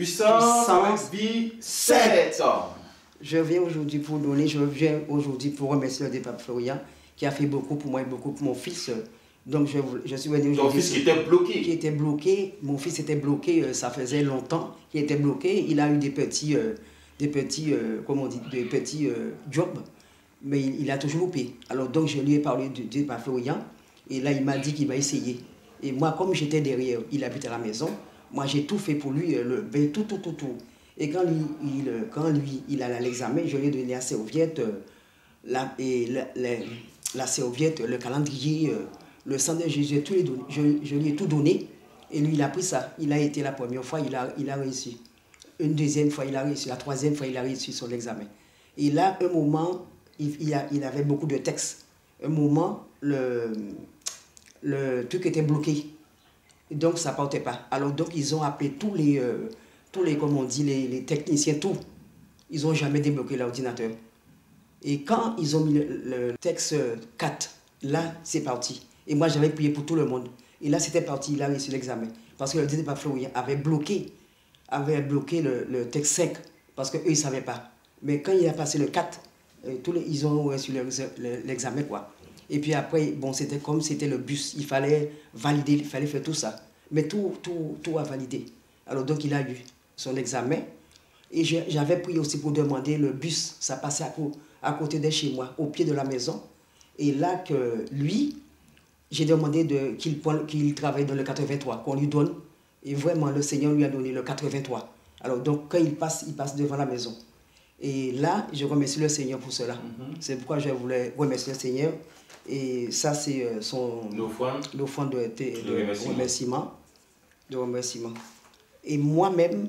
Puissance vie 7. Je viens aujourd'hui pour donner, je viens aujourd'hui pour remercier le pape Florian qui a fait beaucoup pour moi et beaucoup pour mon fils. Donc je suis venu aujourd'hui. Ton fils qui était bloqué. Qui était bloqué. Mon fils était bloqué, ça faisait longtemps qu'il était bloqué. Il a eu des petits comment on dit, des petits jobs, mais il a toujours loupé. Alors donc je lui ai parlé du pape Florian et là il m'a dit qu'il va essayer. Et moi comme j'étais derrière, il habite à la maison, moi j'ai tout fait pour lui, tout. Et quand lui il a l'examen, je lui ai donné la serviette, la serviette, le calendrier, le sang de Jésus, je lui ai tout donné. Et lui, il a pris ça. Il a été la première fois, il a réussi. Une deuxième fois, il a réussi. La troisième fois, il a réussi sur l'examen. Et là, un moment, il avait beaucoup de textes. Un moment, le truc était bloqué. Et donc, ça ne partait pas. Alors, donc, ils ont appelé tous les comme on dit, les techniciens, tout. Ils n'ont jamais débloqué l'ordinateur. Et quand ils ont mis le texte 4, là, c'est parti. Et moi, j'avais prié pour tout le monde. Et là, c'était parti, il a réussi l'examen. Parce que le pape Florian avait bloqué le texte 5, parce qu'eux, ils ne savaient pas. Mais quand il a passé le 4, ils ont reçu l'examen, quoi. Et puis après, bon, c'était comme c'était le bus, il fallait valider, il fallait faire tout ça. Mais tout a validé. Alors donc, il a eu son examen. Et j'avais prié aussi pour demander le bus, ça passait à côté de chez moi, au pied de la maison. Et là, que lui, j'ai demandé qu'il travaille dans le 83, qu'on lui donne. Et vraiment, le Seigneur lui a donné le 83. Alors donc, quand il passe devant la maison. Et là, je remercie le Seigneur pour cela. C'est pourquoi je voulais remercier le Seigneur. Et ça, c'est l'offrande de remerciement. Et moi-même,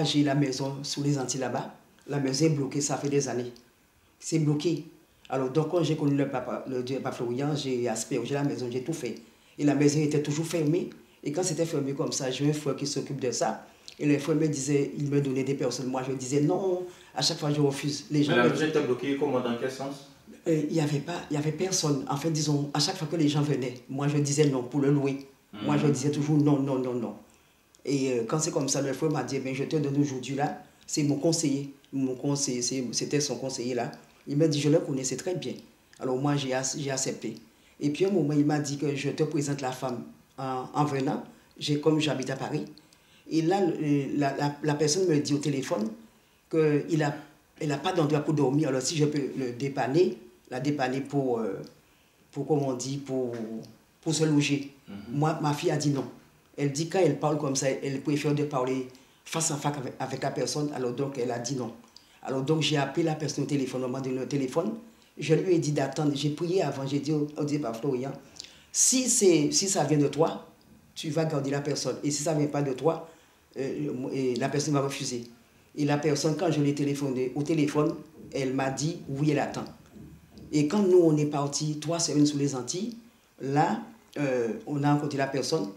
j'ai la maison sous les Antilles là-bas. La maison est bloquée, ça fait des années. C'est bloqué. Alors, donc, quand j'ai connu le pape Florian, j'ai aspergé la maison, j'ai tout fait. Et la maison était toujours fermée. Et quand c'était fermé comme ça, j'ai un frère qui s'occupe de ça. Et le frère me disait, il me donnait des personnes. Moi, je disais non, à chaque fois, je refuse. Les gens. Mais la maison était bloquée, comment, dans quel sens? Il n'y avait personne. En fait, disons, à chaque fois que les gens venaient, moi, je disais non pour le louer. Moi, je disais toujours non. Et quand c'est comme ça, le frère m'a dit, ben, je te donne aujourd'hui là, c'est mon conseiller. C'était son conseiller là. Il m'a dit, je le connaissais très bien. Alors moi, j'ai accepté. Et puis à un moment, il m'a dit que je te présente la femme en venant, comme j'habite à Paris. Et là, la personne me dit au téléphone qu'elle n'a pas d'endroit pour dormir. Alors si je peux la dépanner pour comment on dit, pour se loger. Moi, ma fille a dit non. Elle dit quand elle parle comme ça, elle préfère de parler face à face avec la personne. Alors donc, elle a dit non. Alors donc, j'ai appelé la personne au téléphone, on m'a donné le téléphone. Je lui ai dit d'attendre. J'ai prié avant, j'ai dit au pape Florian, si ça vient de toi, tu vas garder la personne. Et si ça ne vient pas de toi, la personne va refuser. Et la personne, quand je l'ai téléphoné au téléphone, elle m'a dit oui, elle attend. Et quand nous, on est partis 3 semaines sous les Antilles, là, on a rencontré la personne.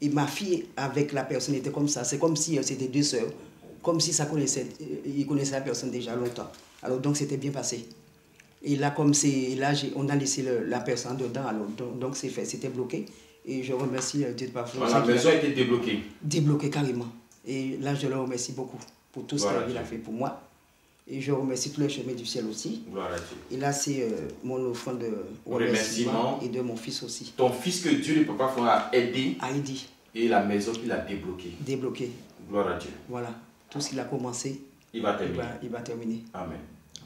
Et ma fille, avec la personne, était comme ça. C'est comme si c'était 2 sœurs. Comme si ils connaissaient la personne déjà longtemps. Alors donc, c'était bien passé. Et là, on a laissé la personne dedans. Alors donc, c'est fait. C'était bloqué. Et je remercie Dieu de parfois. La maison a été débloquée. Débloquée carrément. Et là, je le remercie beaucoup pour tout ce qu'il a fait pour moi. Et je remercie tous les chemins du ciel aussi. Gloire à Dieu. Et là, c'est mon offrande de remerciement et de mon fils aussi. Ton fils que Dieu ne peut pas faire a aidé. A aidé. Et la maison qu'il a débloquée. Débloquée. Gloire à Dieu. Voilà. Tout ce qu'il a commencé, il va terminer. Il va terminer. Amen.